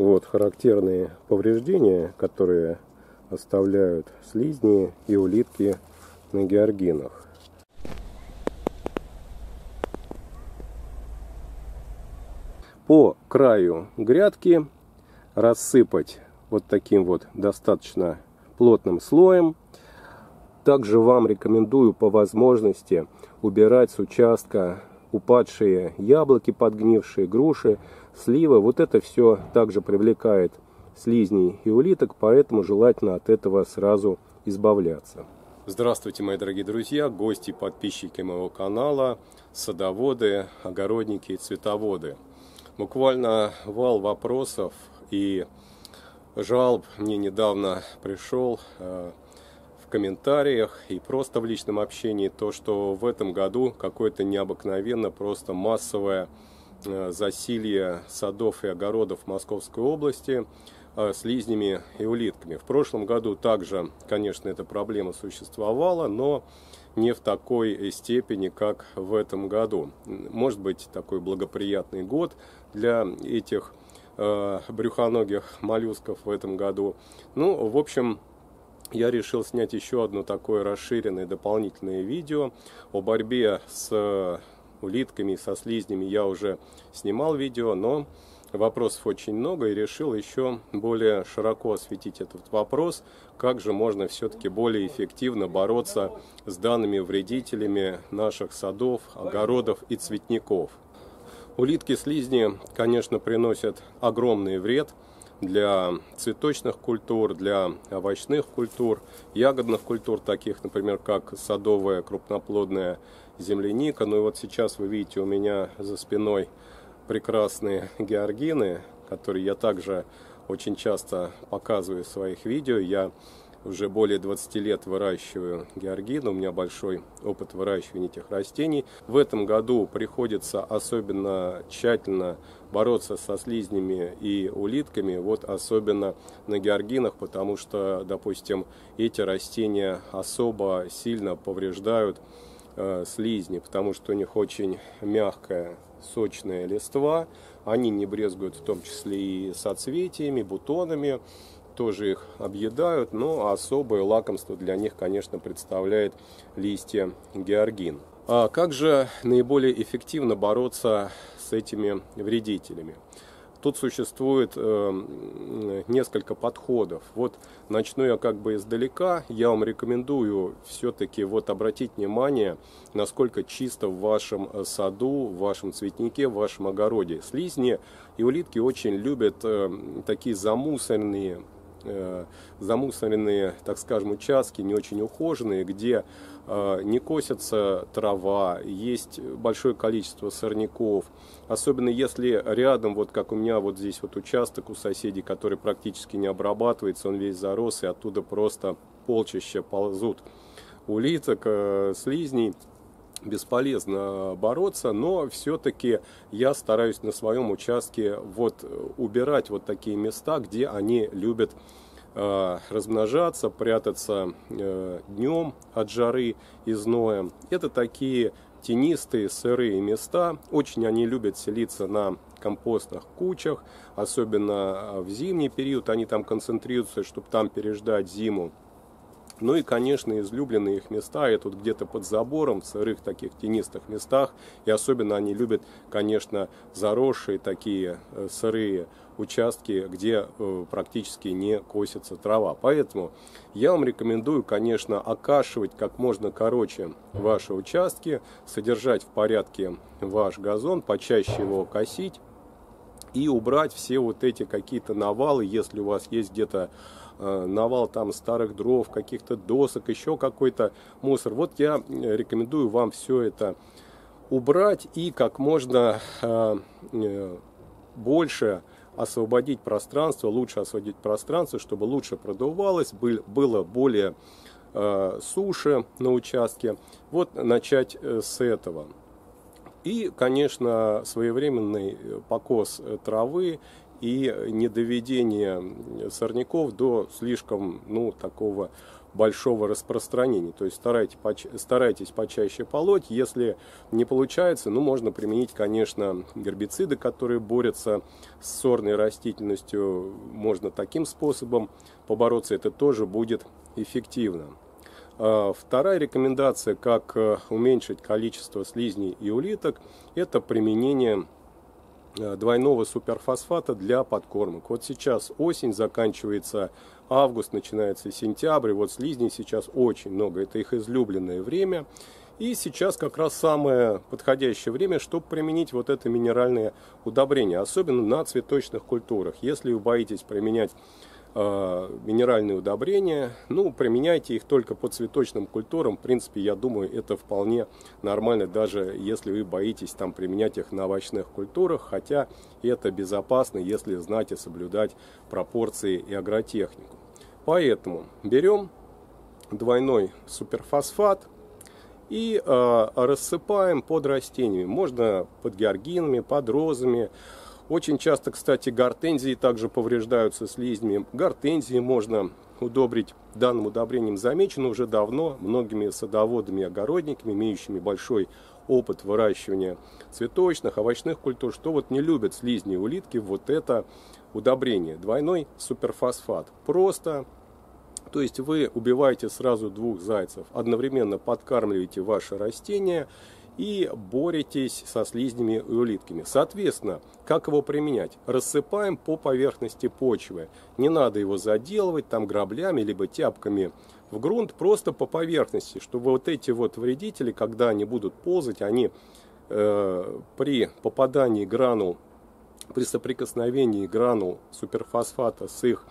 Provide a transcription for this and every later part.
Вот характерные повреждения, которые оставляют слизни и улитки на георгинах. По краю грядки рассыпать вот таким вот достаточно плотным слоем. Также вам рекомендую по возможности убирать с участка упадшие яблоки, подгнившие, груши, сливы. Вот это все также привлекает слизней и улиток, поэтому желательно от этого сразу избавляться. Здравствуйте, мои дорогие друзья, гости, подписчики моего канала, садоводы, огородники и цветоводы. Буквально вал вопросов и жалоб мне недавно пришел в комментариях и просто в личном общении, то, что в этом году какое-то необыкновенно просто массовое засилье садов и огородов Московской области слизнями и улитками. В прошлом году также, конечно, эта проблема существовала, но не в такой степени, как в этом году. Может быть, такой благоприятный год для этих брюхоногих моллюсков в этом году. Ну, в общем, я решил снять еще одно такое расширенное дополнительное видео о борьбе с улитками, со слизнями. Я уже снимал видео, но вопросов очень много, и решил еще более широко осветить этот вопрос, как же можно все-таки более эффективно бороться с данными вредителями наших садов, огородов и цветников. Улитки-слизни, конечно, приносят огромный вред для цветочных культур, для овощных культур, ягодных культур, таких, например, как садовая крупноплодная земляника. Ну и вот сейчас вы видите у меня за спиной прекрасные георгины, которые я также очень часто показываю в своих видео. Я уже более 20 лет выращиваю георгины, у меня большой опыт выращивания этих растений. В этом году приходится особенно тщательно бороться со слизнями и улитками, вот особенно на георгинах, потому что, допустим, эти растения особо сильно повреждают слизни, потому что у них очень мягкая, сочная листва, они не брезгуют в том числе и соцветиями, бутонами, тоже их объедают, но особое лакомство для них, конечно, представляет листья георгин. А как же наиболее эффективно бороться с этими вредителями? Тут существует несколько подходов. Вот начну я как бы издалека. Я вам рекомендую все-таки вот обратить внимание, насколько чисто в вашем саду, в вашем цветнике, в вашем огороде. Слизни и улитки очень любят такие замусоренные, так скажем, участки, не очень ухоженные, где не косится трава, есть большое количество сорняков. Особенно если рядом, вот как у меня вот здесь вот участок у соседей, который практически не обрабатывается, он весь зарос, и оттуда просто полчища ползут улиток, слизней. Бесполезно бороться, но все-таки я стараюсь на своем участке вот убирать вот такие места, где они любят размножаться, прятаться днем от жары и зноя. Это такие тенистые, сырые места. Очень они любят селиться на компостных кучах, особенно в зимний период они там концентрируются, чтобы там переждать зиму. Ну и, конечно, излюбленные их места, это тут где-то под забором, в сырых таких тенистых местах. И особенно они любят, конечно, заросшие такие сырые участки, где практически не косится трава. Поэтому я вам рекомендую, конечно, окашивать как можно короче ваши участки, содержать в порядке ваш газон, почаще его косить и убрать все вот эти какие-то навалы, если у вас есть где-то навал там старых дров, каких-то досок, еще какой-то мусор. Вот я рекомендую вам все это убрать и как можно больше освободить пространство, лучше освободить пространство, чтобы лучше продувалось, было более суше на участке. Вот начать с этого. И, конечно, своевременный покос травы и недоведение сорняков до слишком, такого большого распространения. То есть старайтесь почаще полоть. Если не получается, ну, можно применить, конечно, гербициды, которые борются с сорной растительностью. Можно таким способом побороться, это тоже будет эффективно. Вторая рекомендация, как уменьшить количество слизней и улиток, это применение двойного суперфосфата для подкормок. Вот сейчас осень, заканчивается август, начинается сентябрь, вот слизней сейчас очень много, это их излюбленное время. И сейчас как раз самое подходящее время, чтобы применить вот это минеральное удобрение, особенно на цветочных культурах. Если вы боитесь применять минеральные удобрения, ну, применяйте их только по цветочным культурам. В принципе, я думаю, это вполне нормально, даже если вы боитесь там применять их на овощных культурах, хотя это безопасно, если знать и соблюдать пропорции и агротехнику. Поэтому берем двойной суперфосфат и рассыпаем под растениями. Можно под георгинами, под розами. Очень часто, кстати, гортензии также повреждаются слизнями. Гортензии можно удобрить данным удобрением. Замечено уже давно многими садоводами и огородниками, имеющими большой опыт выращивания цветочных, овощных культур, что вот не любят слизни и улитки вот это удобрение. Двойной суперфосфат. Просто, то есть вы убиваете сразу двух зайцев, одновременно подкармливаете ваши растения и боретесь со слизнями и улитками. Соответственно, как его применять? Рассыпаем по поверхности почвы. Не надо его заделывать там граблями либо тяпками в грунт, просто по поверхности, чтобы вот эти вот вредители, когда они будут ползать, они при попадании гранул, при соприкосновении гранул суперфосфата с их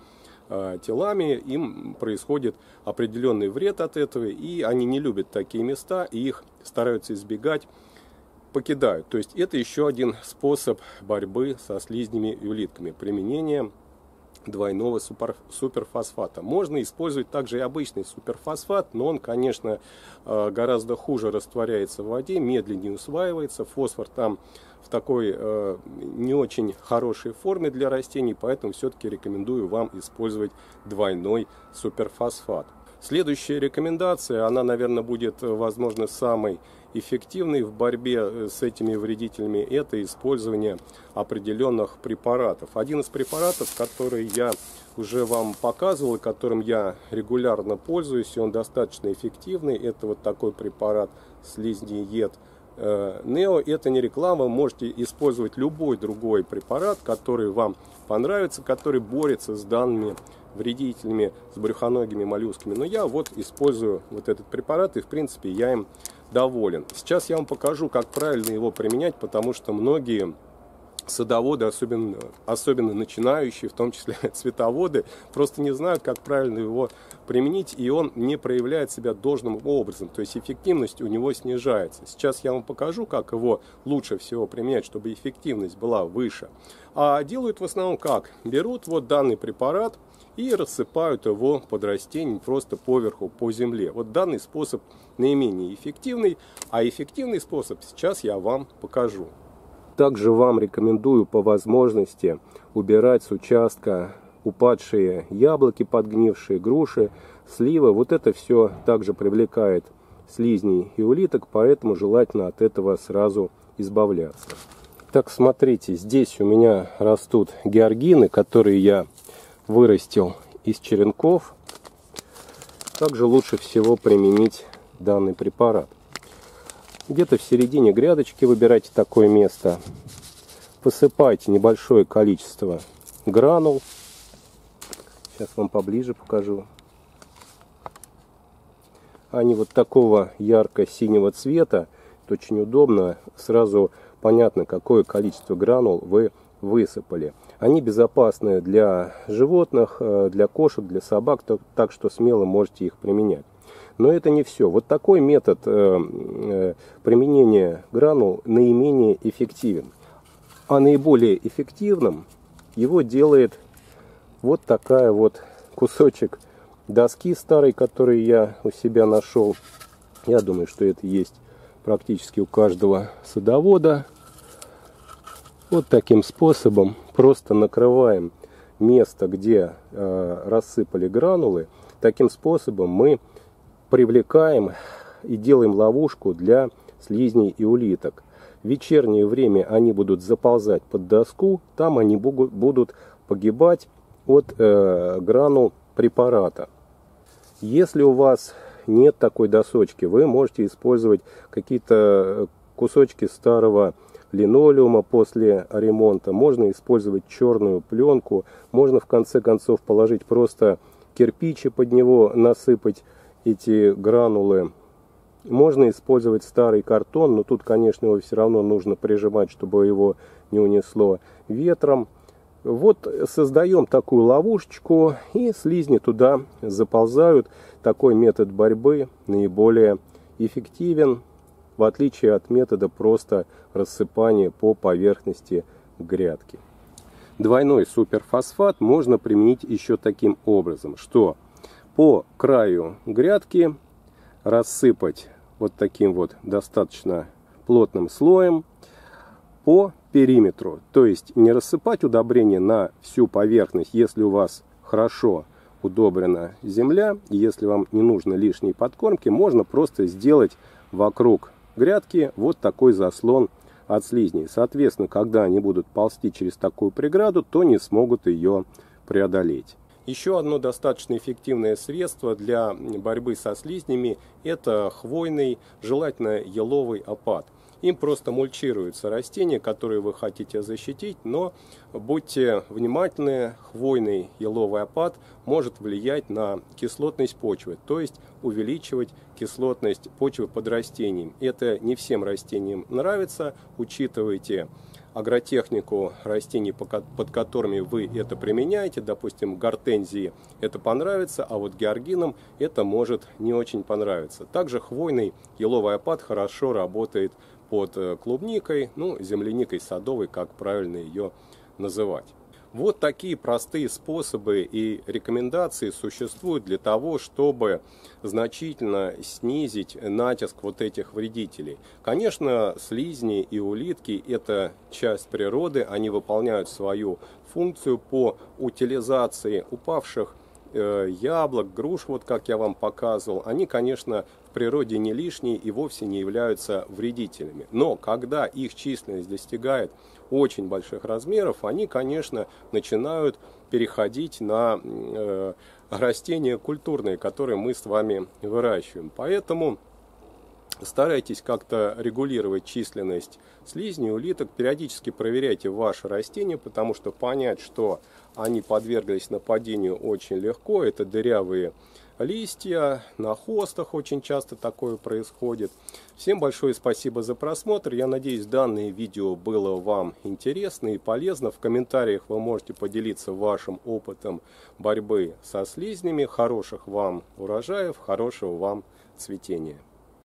телами, им происходит определенный вред от этого, и они не любят такие места, и их стараются избегать, покидают. То есть это еще один способ борьбы со слизнями и улитками, применение двойного суперфосфата. Можно использовать также и обычный суперфосфат, но он, конечно, гораздо хуже растворяется в воде, медленнее усваивается. Фосфор там в такой не очень хорошей форме для растений, поэтому все-таки рекомендую вам использовать двойной суперфосфат. Следующая рекомендация, она, наверное, будет, возможно, самой эффективной в борьбе с этими вредителями, это использование определенных препаратов. Один из препаратов, который я уже вам показывал, которым я регулярно пользуюсь, и он достаточно эффективный, это вот такой препарат слизнеед Нео. Это не реклама, вы можете использовать любой другой препарат, который вам понравится, который борется с данными вредителями, с брюхоногими моллюсками. Но я вот использую вот этот препарат, и в принципе я им доволен. Сейчас я вам покажу, как правильно его применять, потому что многие садоводы, особенно начинающие, в том числе цветоводы, просто не знают, как правильно его применить, и он не проявляет себя должным образом, то есть эффективность у него снижается. Сейчас я вам покажу, как его лучше всего применять, чтобы эффективность была выше. А делают в основном как? Берут вот данный препарат и рассыпают его под растением просто поверху, по земле. Вот данный способ наименее эффективный, а эффективный способ сейчас я вам покажу. Также вам рекомендую по возможности убирать с участка упадшие яблоки, подгнившие груши, сливы. Вот это все также привлекает слизней и улиток, поэтому желательно от этого сразу избавляться. Так, смотрите, здесь у меня растут георгины, которые я вырастил из черенков. Также лучше всего применить данный препарат. Где-то в середине грядочки выбирайте такое место. Посыпайте небольшое количество гранул. Сейчас вам поближе покажу. Они вот такого ярко-синего цвета. Это очень удобно. Сразу понятно, какое количество гранул вы высыпали. Они безопасны для животных, для кошек, для собак, так что смело можете их применять. Но это не все. Вот такой метод применения гранул наименее эффективен. А наиболее эффективным его делает вот такая вот кусочек доски старой, который я у себя нашел. Я думаю, что это есть практически у каждого садовода. Вот таким способом просто накрываем место, где рассыпали гранулы, Таким способом мы привлекаем и делаем ловушку для слизней и улиток. В вечернее время они будут заползать под доску, там они будут погибать от гранул препарата. Если у вас нет такой досочки, вы можете использовать какие-то кусочки старого линолеума после ремонта. Можно использовать черную пленку, можно в конце концов положить просто кирпич и под него насыпать эти гранулы. Можно использовать старый картон, но тут, конечно, его все равно нужно прижимать, чтобы его не унесло ветром. Вот создаем такую ловушечку, и слизни туда заползают. Такой метод борьбы наиболее эффективен, в отличие от метода просто рассыпания по поверхности грядки. Двойной суперфосфат можно применить еще таким образом, что по краю грядки рассыпать вот таким вот достаточно плотным слоем по периметру. То есть не рассыпать удобрение на всю поверхность, если у вас хорошо удобрена земля, и если вам не нужно лишней подкормки, можно просто сделать вокруг грядки вот такой заслон от слизней. Соответственно, когда они будут ползти через такую преграду, то не смогут ее преодолеть. Еще одно достаточно эффективное средство для борьбы со слизнями – это хвойный, желательно еловый опад. Им просто мульчируются растения, которые вы хотите защитить, но будьте внимательны, хвойный еловый опад может влиять на кислотность почвы, то есть увеличивать кислотность почвы под растением. Это не всем растениям нравится, учитывайте агротехнику растений, под которыми вы это применяете. Допустим, гортензии это понравится, а вот георгинам это может не очень понравиться. Также хвойный еловый опад хорошо работает под клубникой, земляникой садовой, как правильно ее называть. Вот такие простые способы и рекомендации существуют для того, чтобы значительно снизить натиск вот этих вредителей. Конечно, слизни и улитки – это часть природы, они выполняют свою функцию по утилизации упавших яблок, груш, вот как я вам показывал. Они, конечно, в природе не лишние и вовсе не являются вредителями. Но когда их численность достигает очень больших размеров, они, конечно, начинают переходить на растения культурные, которые мы с вами выращиваем. Поэтому старайтесь как-то регулировать численность слизней, улиток, периодически проверяйте ваши растения, потому что понять, что они подверглись нападению, очень легко. Это дырявые листья, на хостах очень часто такое происходит. Всем большое спасибо за просмотр. Я надеюсь, данное видео было вам интересно и полезно. В комментариях вы можете поделиться вашим опытом борьбы со слизнями. Хороших вам урожаев, хорошего вам цветения.